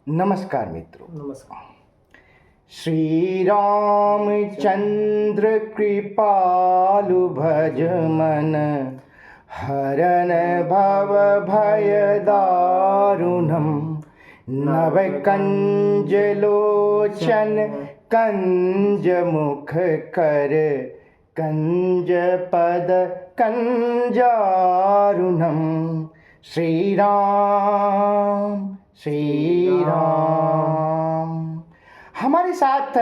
नमस्कार मित्रों। नमस्कार। श्री रामचंद्र कृपालु भज मन, हरन भव भय दारुणम, नव कंज लोचन कंज मुख कर, कंज पद कंजारुणम। श्री राम। हमारे साथ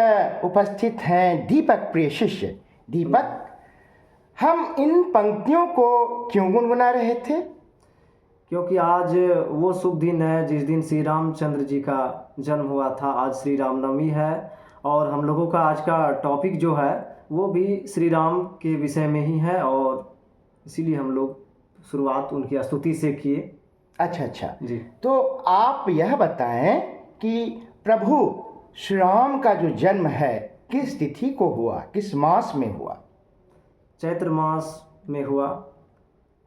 उपस्थित हैं दीपक प्रिय शिष्य। दीपक, हम इन पंक्तियों को क्यों गुनगुना रहे थे? क्योंकि आज वो शुभ दिन है जिस दिन श्री रामचंद्र जी का जन्म हुआ था। आज श्री रामनवमी है और हम लोगों का आज का टॉपिक जो है वो भी श्री राम के विषय में ही है और इसीलिए हम लोग शुरुआत उनकी स्तुति से किए। अच्छा जी। तो आप यह बताएं कि प्रभु श्री राम का जो जन्म है किस तिथि को हुआ, किस मास में हुआ? चैत्र मास में हुआ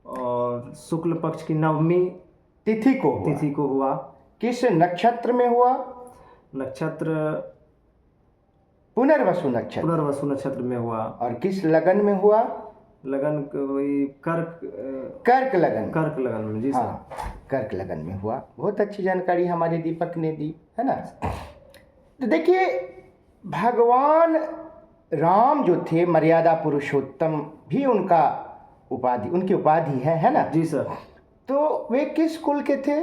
और शुक्ल पक्ष की नवमी तिथि को हुआ। किस नक्षत्र में हुआ? नक्षत्र पुनर्वसु नक्षत्र में हुआ। और किस लगन में हुआ? लगन वही कर्क लगन में। जी सर। हाँ, कर्क लगन में हुआ। बहुत अच्छी जानकारी हमारे दीपक ने दी, है ना। तो देखिए, भगवान राम जो थे मर्यादा पुरुषोत्तम भी उनकी उपाधि है ना। जी सर। तो वे किस कुल के थे?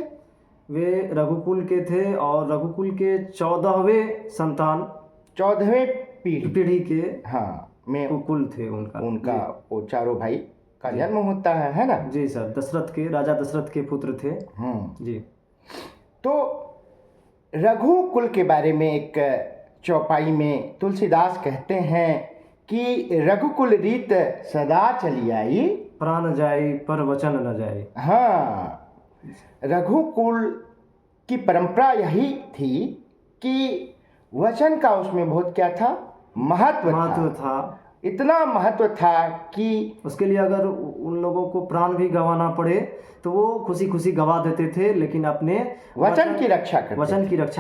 वे रघुकुल के थे और रघुकुल के 14वें संतान, 14वें पीढ़ी के हाँ में कुल थे उनका वो चारों भाई का जन्म होता है ना। जी सर। राजा दशरथ के पुत्र थे। जी। तो रघुकुल के बारे में एक चौपाई में तुलसीदास कहते हैं कि रघुकुल रीत सदा चली आई, प्राण जाई पर वचन न जाए। हाँ, रघुकुल की परंपरा यही थी कि वचन का उसमें बहुत क्या था, महत्व था। इतना महत्व था कि उसके लिए अगर उन लोगों को प्राण भी गंवाना पड़े तो वो खुशी खुशी गवा देते थे, लेकिन अपने वचन की रक्षा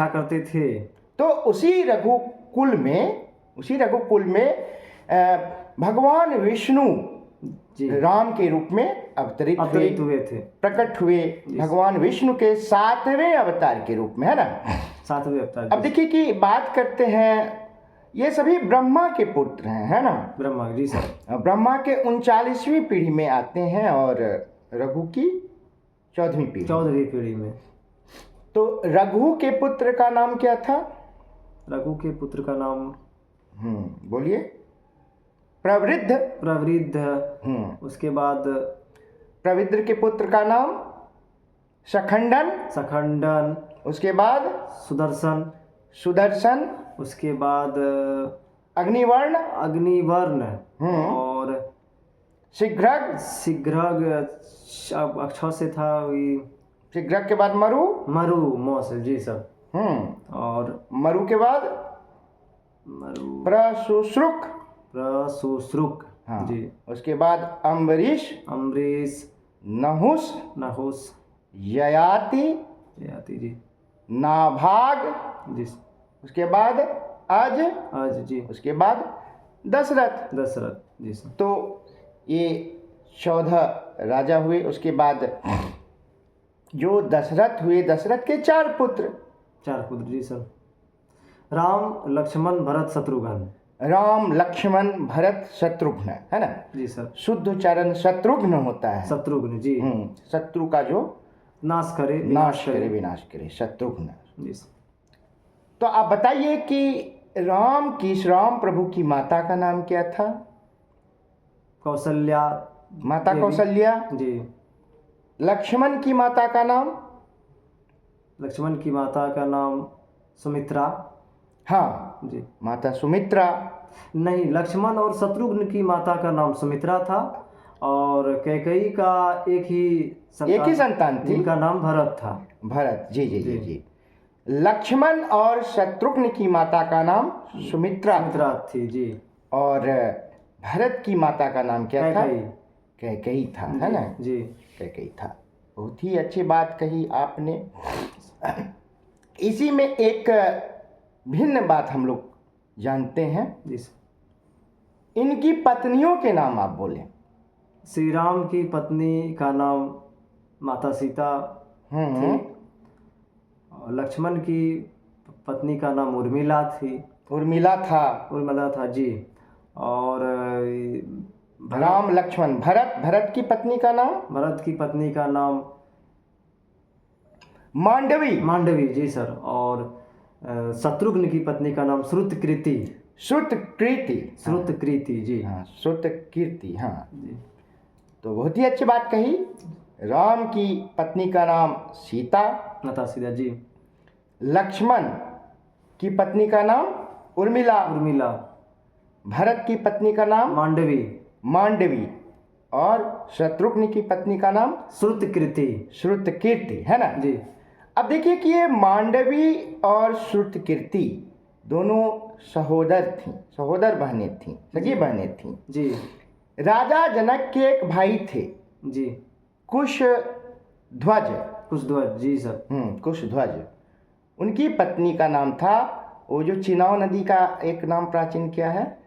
करते थे। तो उसी रघुकुल में भगवान विष्णु राम के रूप में अवतरित हुए थे, प्रकट हुए। भगवान विष्णु के 7वें अवतार के रूप में, है ना। 7वें अवतार। अब देखिए कि बात करते हैं, ये सभी ब्रह्मा के पुत्र हैं, है ना। ब्रह्मा, जी सर। ब्रह्मा के 39वीं पीढ़ी में आते हैं और रघु की 14वीं पीढ़ी में। तो रघु के पुत्र का नाम क्या था? रघु के पुत्र का नाम बोलिए। प्रवृद्ध। उसके बाद प्रवृद्ध के पुत्र का नाम सखंडन। उसके बाद सुदर्शन। उसके बाद अग्निवर्ण। और शीघ्रग अक्षर से था। शीघ्रग के बाद मरु मौस। जी सर। और मरु के बाद प्रसुश्रुक। हाँ जी। उसके बाद अम्बरीश। नहुस। ययाति जी। नाभाग जी। उसके बाद अज जी। उसके बाद दशरथ जी सर। तो ये 14 राजा हुए। उसके बाद जो दशरथ हुए, दशरथ के 4 पुत्र। जी सर। राम लक्ष्मण भरत शत्रुघ्न, है ना। जी सर। शुद्ध उच्चारण शत्रुघ्न होता है। शत्रुघ्न, जी। शत्रु का जो नाश करे विनाश करे, शत्रुघ्न। जी सर। तो आप बताइए कि राम प्रभु की माता का नाम क्या था? कौशल्या। माता कौशल्या जी। लक्ष्मण की माता का नाम सुमित्रा। हाँ जी। माता सुमित्रा। नहीं, लक्ष्मण और शत्रुघ्न की माता का नाम सुमित्रा था और कैकेयी का एक ही संतान थी, उनका नाम भरत था। जी। लक्ष्मण और शत्रुघ्न की माता का नाम सुमित्रा थी। जी। और भरत की माता का नाम क्या था? कैकेयी था, है ना। जी। कैकेयी था। बहुत ही अच्छी बात कही आपने। इसी में एक भिन्न बात हम लोग जानते हैं। जी सर। इनकी पत्नियों के नाम आप बोलें। श्री राम की पत्नी का नाम माता सीता थी, और लक्ष्मण की पत्नी का नाम उर्मिला थी। उर्मिला था जी। और राम लक्ष्मण भरत की पत्नी का नाम, भरत की पत्नी का नाम मांडवी जी सर। और शत्रुघ्न की पत्नी का नाम श्रुतकीर्ति जी। हाँ, श्रुतकीर्ति। हाँ जी। तो बहुत ही अच्छी बात कही। राम की पत्नी का नाम सीता, माता सीता जी। लक्ष्मण की पत्नी का नाम उर्मिला, भरत की पत्नी का नाम मांडवी, और शत्रुघ्न की पत्नी का नाम श्रुतकीर्ति, है ना जी। अब देखिए कि ये मांडवी और श्रुतकीर्ति दोनों सहोदर बहनें थीं, सगी बहनें थीं जी। राजा जनक के एक भाई थे जी, कुशध्वज जी सर। कुशध्वज। उनकी पत्नी का नाम था, वो जो चिनाव नदी का एक नाम प्राचीन क्या है,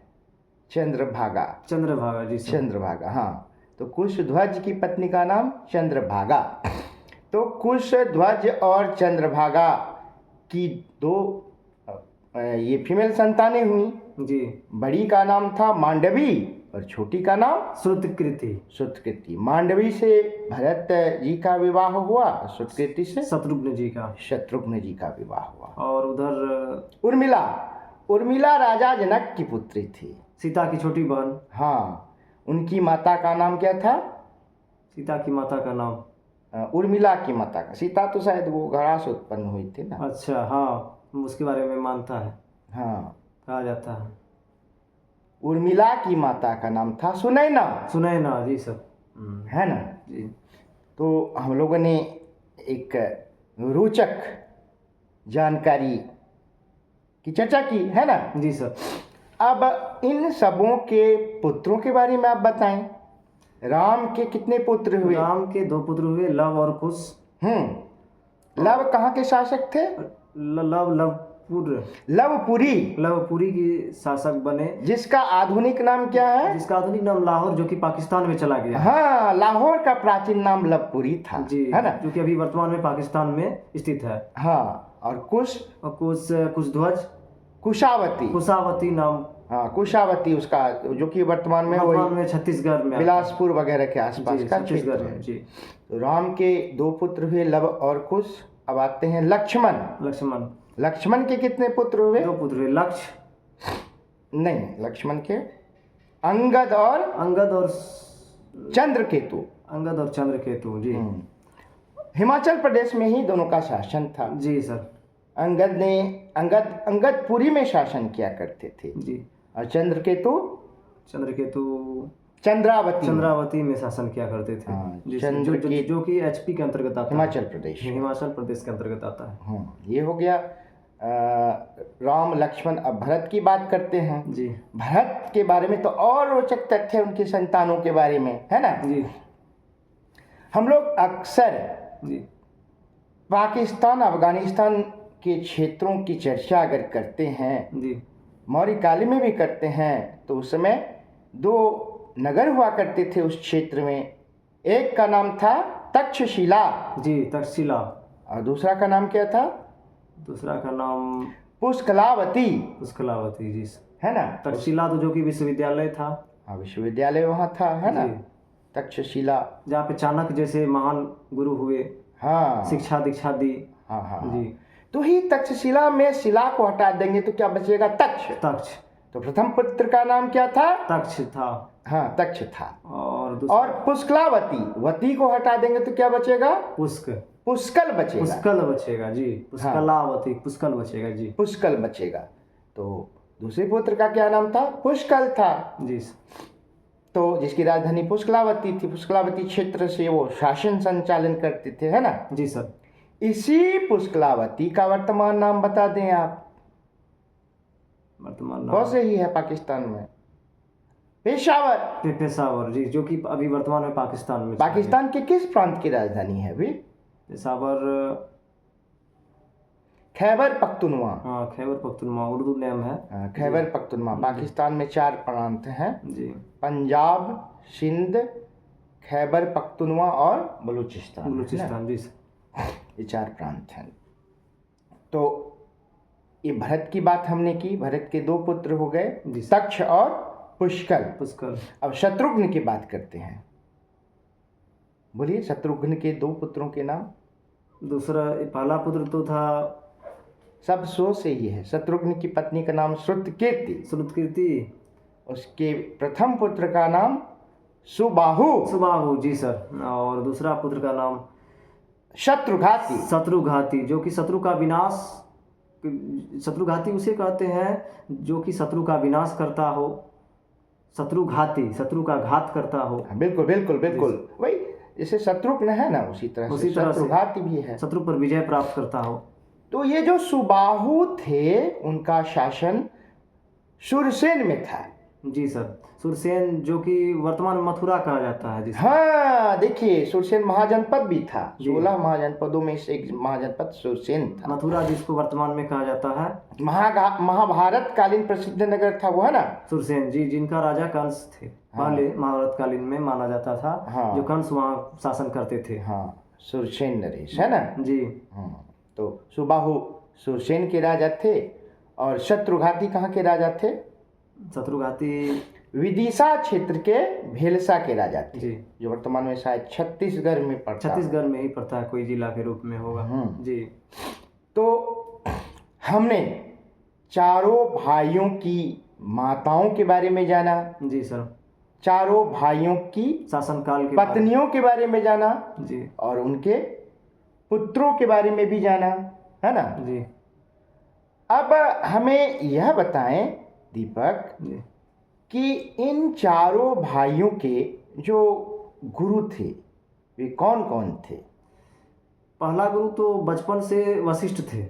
चंद्रभागा जी सर। चंद्रभागा। हाँ, तो कुशध्वज की पत्नी का नाम चंद्रभागा। तो कुशध्वज और चंद्रभागा की दो ये फीमेल संतानें हुई जी। बड़ी का नाम था मांडवी और छोटी का नाम श्रुतकीर्ति। मांडवी से भरत जी का विवाह हुआ, श्रुतकीर्ति से शत्रुघ्न जी का विवाह हुआ। और उधर उर्मिला राजा जनक की पुत्री थी, सीता की छोटी बहन। हाँ, उनकी माता का नाम क्या था? सीता की माता का नाम उर्मिला की माता का, सीता तो शायद वो घड़ा से उत्पन्न हुई थी ना। अच्छा, हाँ, उसके बारे में मानता है, हाँ, कहा जाता है। उर्मिला की माता का नाम था सुनैना जी सर, है ना जी। तो हम लोगों ने एक रोचक जानकारी की चर्चा की, है ना जी सर। अब इन सबों के पुत्रों के बारे में आप बताएं। राम के कितने पुत्र हुए? राम के 2 पुत्र हुए, लव और कुश। लव कहाँ के शासक थे? लवपुरी की शासक बने, जिसका आधुनिक नाम क्या है? जिसका आधुनिक नाम लाहौर, जो कि पाकिस्तान में चला गया। हाँ, लाहौर का प्राचीन नाम लवपुरी था जी, है ना, जो कि अभी वर्तमान में पाकिस्तान में स्थित है। हाँ, और कुशध्वज कुशावती नाम। हाँ, कुशावती उसका, जो कि वर्तमान में छत्तीसगढ़ में, बिलासपुर वगैरह के आसपास का छत्तीसगढ़ क्षेत्र है जी। तो राम के 2 पुत्र हुए, लव और कुश। अब आते हैं लक्ष्मण के कितने पुत्र हुए? 2 पुत्र हुए, लक्ष्मण के अंगद और चंद्रकेतु जी। हिमाचल प्रदेश में ही दोनों का शासन था जी सर। अंगद पुरी में शासन किया करते थे जी, और चंद्रकेतु चंद्रावती में शासन किया करते थे। हाँ, जो कि एचपी के अंतर्गत आता है, हिमाचल प्रदेश के अंतर्गत आता है। हाँ, ये हो गया राम लक्ष्मण। अब भरत की बात करते हैं जी। भरत के बारे में तो और रोचक तथ्य उनकी संतानों के बारे में, है ना जी। हम लोग अक्सर जी पाकिस्तान अफगानिस्तान के क्षेत्रों की चर्चा अगर करते हैं जी, मौर्य काल में भी करते हैं, तो उस समय 2 नगर हुआ करते थे उस क्षेत्र में। एक का नाम था तक्षशिला और दूसरा का नाम क्या था? दूसरा का नाम पुष्कलावती जी, है ना। तक्षशिला तो जो कि विश्वविद्यालय था। हाँ, विश्वविद्यालय वहाँ था, है ना, तक्षशिला, जहाँ पे चाणक्य जैसे महान गुरु हुए। हाँ, शिक्षा दीक्षा दी। हाँ जी। तो ही तक्षशिला में शिला को हटा देंगे तो क्या बचेगा? तक्ष। तो प्रथम पुत्र का नाम क्या था? तक्ष था। और पुष्कलावती को हटा देंगे तो क्या बचेगा? पुष्कल बचेगा जी। पुष्कल बचेगा। तो दूसरे पुत्र का क्या नाम था? पुष्कल था जी। तो जिसकी राजधानी पुष्कलावती थी, पुष्कलावती क्षेत्र से वो शासन संचालन करते थे, है ना जी सर। इसी पुष्कलावती का वर्तमान नाम बता दें आप। वर्तमान नाम बहुत सही है, पाकिस्तान में पेशावर जी, जो कि अभी वर्तमान में पाकिस्तान के किस प्रांत की राजधानी है अभी? पेशावर खैबर पख्तूनवा। हाँ, खैबर पख्तूनवा उर्दू नेम है। खैबर पख्तूनवा। पाकिस्तान में 4 प्रांत हैं जी। पंजाब, सिंध, खैबर पख्तूनवा और बलूचिस्तान। बलूचिस्तान, जी। ये 4 प्रांत हैं। तो ये भरत की बात हमने की। भरत के 2 पुत्र हो गए, तक्ष और पुष्कर। अब शत्रुघ्न की बात करते हैं। बोलिए शत्रुघ्न के 2 पुत्रों के नाम। दूसरा, पहला पुत्र तो था, सब सो से ही है। शत्रुघ्न की पत्नी का नाम श्रुतकीर्ति। उसके प्रथम पुत्र का नाम सुबाहु, जी सर। और दूसरा पुत्र का नाम शत्रुघाती, जो कि शत्रुघाती उसे कहते हैं जो कि शत्रु का विनाश करता हो। शत्रु का घात करता हो। बिल्कुल वही जैसे शत्रुघ्न है ना, उसी तरह से शत्रुघाती भी है, शत्रु पर विजय प्राप्त करता हो। तो ये जो सुबाहु थे उनका शासन सुरसेन में था। जी सर। सुरसेन जो कि वर्तमान मथुरा कहा जाता है। हाँ, देखिए सुरसेन महाजनपद भी था। 16 महाजनपदों में से एक महाजनपद सुरसेन था। मथुरा जिसको वर्तमान में कहा जाता है। महाभारत कालीन प्रसिद्ध नगर था वो, है ना सुरसेन जी, जिनका राजा कंस थे। पहले महाभारत कालीन में माना जाता था। जो कंस वहाँ शासन करते थे। हाँ, सुरसेन नरेश, है ना जी। तो सुबाहु सुरसेन के राजा थे और शत्रुघाती कहाँ के राजा थे? शत्रुघाती विदिशा क्षेत्र के भेलसा के राजा थे जी, जो वर्तमान में शायद छत्तीसगढ़ में पड़ता है। छत्तीसगढ़ में ही पड़ता है, कोई जिला के रूप में होगा। जी। तो हमने चारों भाइयों की माताओं के बारे में जाना। जी सर। चारों भाइयों की शासनकाल के पत्नियों के बारे में जाना जी, और उनके पुत्रों के बारे में भी जाना, है ना जी। अब हमें यह बताएं दीपक जी, कि इन चारों भाइयों के जो गुरु थे वे कौन कौन थे? पहला गुरु तो बचपन से वशिष्ठ थे।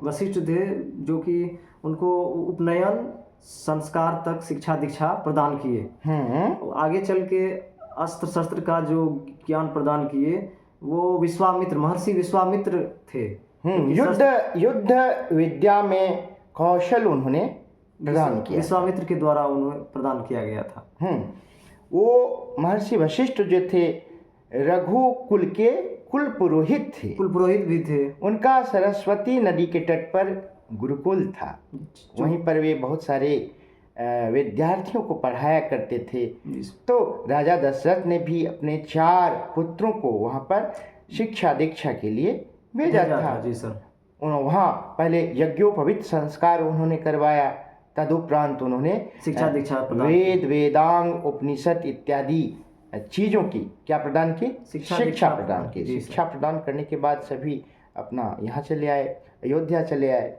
वशिष्ठ थे जो कि उनको उपनयन संस्कार तक शिक्षा दीक्षा प्रदान किए। आगे चल के अस्त्र शस्त्र का जो ज्ञान प्रदान किए वो महर्षि विश्वामित्र थे। युद्ध विद्या में कौशल उन्होंने प्रदान किया। विश्वामित्र के द्वारा उन्हें प्रदान किया गया था। वो महर्षि वशिष्ठ जो थे रघुकुल के कुल पुरोहित भी थे। उनका सरस्वती नदी के तट पर गुरुकुल था। वहीं पर वे बहुत सारे विद्यार्थियों को पढ़ाया करते थे। तो राजा दशरथ ने भी अपने 4 पुत्रों को वहाँ पर शिक्षा दीक्षा के लिए भेजा था। जी सर। वहाँ पहले यज्ञोपवीत संस्कार उन्होंने करवाया, तदुपरांत उन्होंने शिक्षा दीक्षा वेदांग उपनिषद इत्यादि चीज़ों की क्या प्रदान की? शिक्षा प्रदान की। शिक्षा प्रदान करने के बाद सभी अपना यहाँ चले आए, अयोध्या चले आए।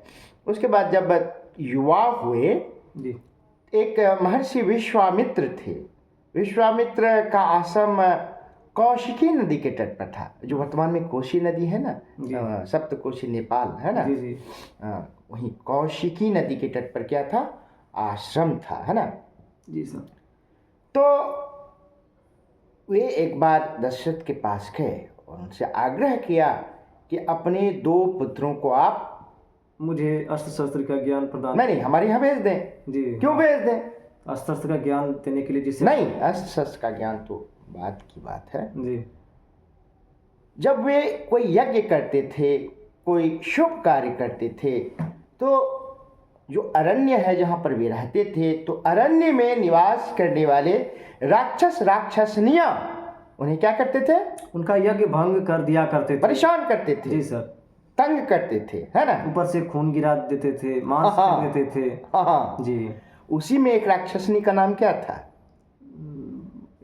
उसके बाद जब युवा हुए जी, एक महर्षि विश्वामित्र थे। विश्वामित्र का आश्रम कौशिकी नदी के तट पर था, जो वर्तमान में कोशी नदी है ना, सप्तकोशी नेपाल, है ना जी। वहीं कौशिकी नदी के तट पर क्या था? आश्रम था, है ना जी सर। तो वे एक बार दशरथ के पास गए और उनसे आग्रह किया कि अपने 2 पुत्रों को आप मुझे अस्त्र शस्त्र का ज्ञान प्रदान नहीं हमारे यहाँ भेज दें। जी। क्यों भेज दें? अस्त्र शस्त्र का ज्ञान देने के लिए, जिससे नहीं, अस्त्र शस्त्र का ज्ञान तो बात की बात है जी। जब वे कोई यज्ञ करते थे, कोई शुभ कार्य करते थे, तो जो अरण्य है जहाँ पर वे रहते थे, तो अरण्य में निवास करने वाले राक्षसनियाँ उन्हें क्या करते थे? उनका यज्ञ भंग कर दिया करते थे, परेशान करते थे। जी सर। तंग करते थे, है ना, ऊपर से खून गिरा देते थे, मांस कर देते थे। जी। उसी में एक राक्षसनी का नाम क्या था?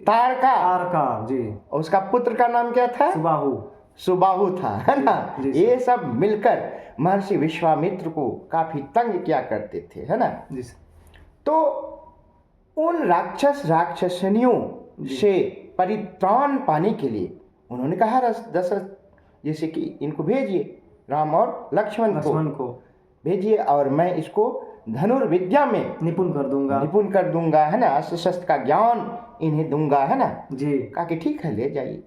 तारका जी। और उसका पुत्र का नाम क्या था? सुबाहु था, है ना। ये सब मिलकर महर्षि विश्वामित्र को काफी तंग किया करते थे, है ना जी। तो उन राक्षसनियों से परित्राण पाने के लिए उन्होंने कहा दशरथ जैसे कि इनको भेजिए, राम और लक्ष्मण को भेजिए और मैं इसको धनुर्विद्या में निपुण कर दूंगा, है ना, अस्त्र शस्त्र का ज्ञान इन्हें दूंगा, है ना जी। कहा कि ठीक है, ले जाइए।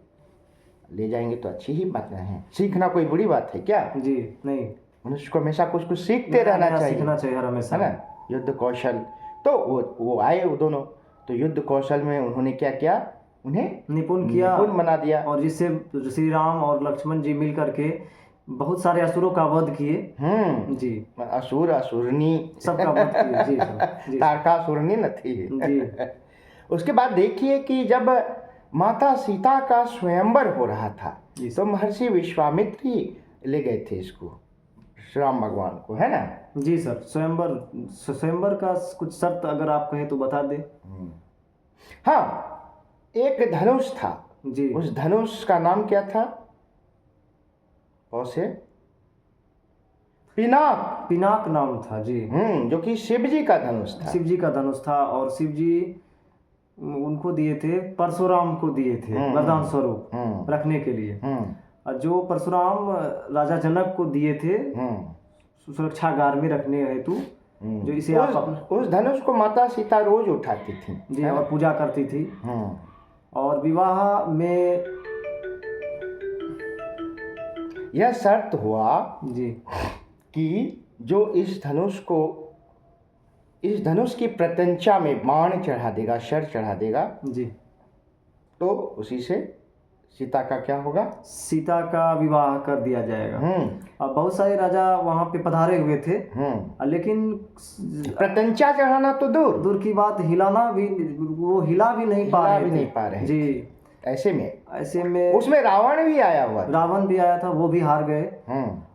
ले जाएंगे तो अच्छी ही बात है, सीखना कोई बुरी बात है क्या? जी नहीं। मनुष्य को हमेशा कुछ कुछ सीखते रहना नया चाहिए, सीखना चाहिए हर हमेशा। है ना, युद्ध कौशल। तो वो आए वो दोनों, तो युद्ध कौशल में उन्होंने क्या किया, उन्हें निपुण किया निपुण बना दिया। और जिससे श्री राम और लक्ष्मण जी मिल करके बहुत सारे असुरों का वध किए। जी, असुर असुरनी सबका वध किए। जी सर, जी तारकासुरनी न थी। जी उसके बाद देखिए कि जब माता सीता का स्वयंवर हो रहा था जी तो महर्षि विश्वामित्र ही ले गए थे इसको, श्री राम भगवान को, है ना। जी सर। स्वयंवर का कुछ शर्त अगर आप कहें तो बता दें। हाँ, एक धनुष था, जी, उस धनुष का नाम क्या था, से पिनाक। पिनाक नाम था। जी, जो कि शिव जी का धनुष था। शिव जी का धनुष था और शिव जी उनको दिए थे, परशुराम को दिए थे वरदान स्वरूप रखने के लिए। और जो परशुराम राजा जनक को दिए थे सुरक्षागार में रखने हेतु, जो इसे आप उस धनुष को माता सीता रोज उठाती थी जी और पूजा करती थी। और विवाह में यह शर्त हुआ जी कि जो इस धनुष की प्रत्यंचा में बाण चढ़ा देगा, शर चढ़ा देगा जी, तो उसी से सीता का क्या होगा, सीता का विवाह कर दिया जाएगा। और बहुत सारे राजा वहां पे पधारे हुए थे, लेकिन प्रत्यंचा चढ़ाना तो दूर की बात, हिलाना भी, वो हिला भी नहीं पा रहे जी। ऐसे में उसमें रावण भी आया हुआ था। रावण भी आया था, वो भी हार गए।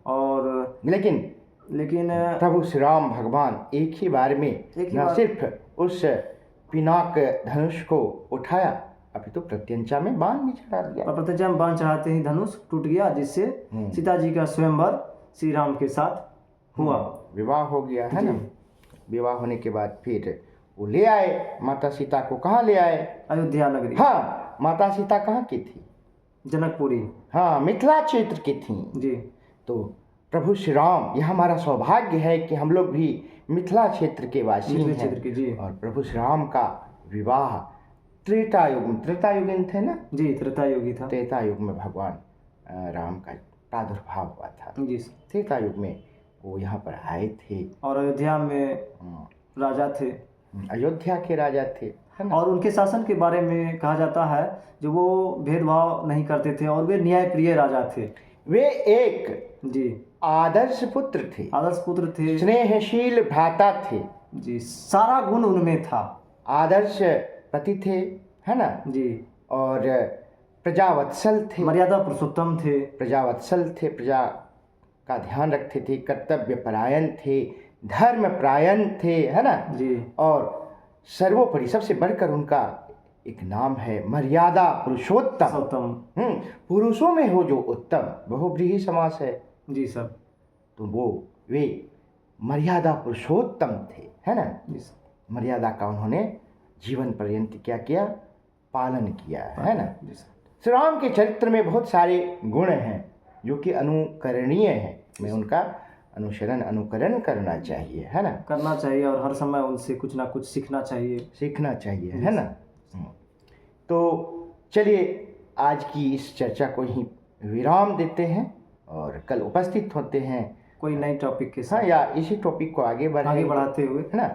और लेकिन प्रभु श्री राम भगवान एक ही बार में न सिर्फ उस पिनाक धनुष को उठाया, अभी तो प्रत्यंचा में बाण भी चढ़ा दिया। और प्रत्यंचा में बाण चढ़ाते ही धनुष टूट गया, जिससे सीता जी का स्वयंवर श्री राम के साथ हुआ, विवाह हो गया, है ना। विवाह होने के बाद फिर वो ले आए माता सीता को। कहाँ ले आए, अयोध्या नगरी। हाँ, माता सीता कहाँ की थी, जनकपुरी। हाँ, मिथिला क्षेत्र की थी जी। तो प्रभु श्री राम, यह हमारा सौभाग्य है कि हम लोग भी मिथिला क्षेत्र के वासी हैं। और प्रभु श्री राम का विवाह त्रेता युगीन थे ना जी, त्रेता युगी था। त्रेता युग में भगवान राम का प्रादुर्भाव हुआ था जी। त्रेता युग में वो यहाँ पर आए थे और अयोध्या में राजा थे, अयोध्या के राजा थे, है ना। और उनके शासन के बारे में कहा जाता है जो वो भेदभाव नहीं करते थे और वे न्यायप्रिय राजा थे। वे एक जी आदर्श पुत्र थे, स्नेहशील भ्राता थे। जी, सारा गुण उनमें था। आदर्श पति थे, है ना जी। और प्रजावत्सल थे, मर्यादा पुरुषोत्तम थे, प्रजावत्सल थे, प्रजा का ध्यान रखते थे, कर्तव्य परायण थे, धर्म परायण थे, है ना जी। और सर्वोपरि सबसे बढ़कर उनका एक नाम है मर्यादा पुरुषोत्तम। पुरुषों में हो जो उत्तम, बहुव्रीहि समास है। जी सर। तो वे मर्यादा पुरुषोत्तम थे, है ना। मर्यादा का उन्होंने जीवन पर्यंत क्या किया, पालन किया, है ना। श्री राम के चरित्र में बहुत सारे गुण हैं जो कि अनुकरणीय हैं। मैं उनका अनुकरण करना चाहिए, है ना, करना चाहिए, और हर समय उनसे कुछ ना कुछ सीखना चाहिए, है ना। तो चलिए आज की इस चर्चा को ही विराम देते हैं और कल उपस्थित होते हैं कोई नए टॉपिक के साथ, या इसी टॉपिक को आगे बढ़ाते हुए, है ना।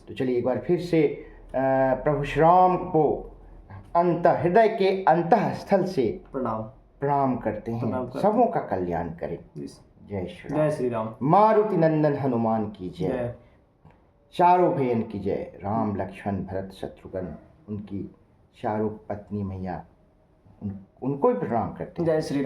तो चलिए एक बार फिर से प्रभु श्री राम को हृदय के अंतःस्थल से प्रणाम करते हैं। सबों का कल्याण करें। जय श्री राम। मारुति नंदन हनुमान की जय, चारों भयन की जय। राम लक्ष्मण भरत शत्रुघ्न, उनकी चारों पत्नी मैया, उनको भी प्रणाम करते हैं। जय श्री राम।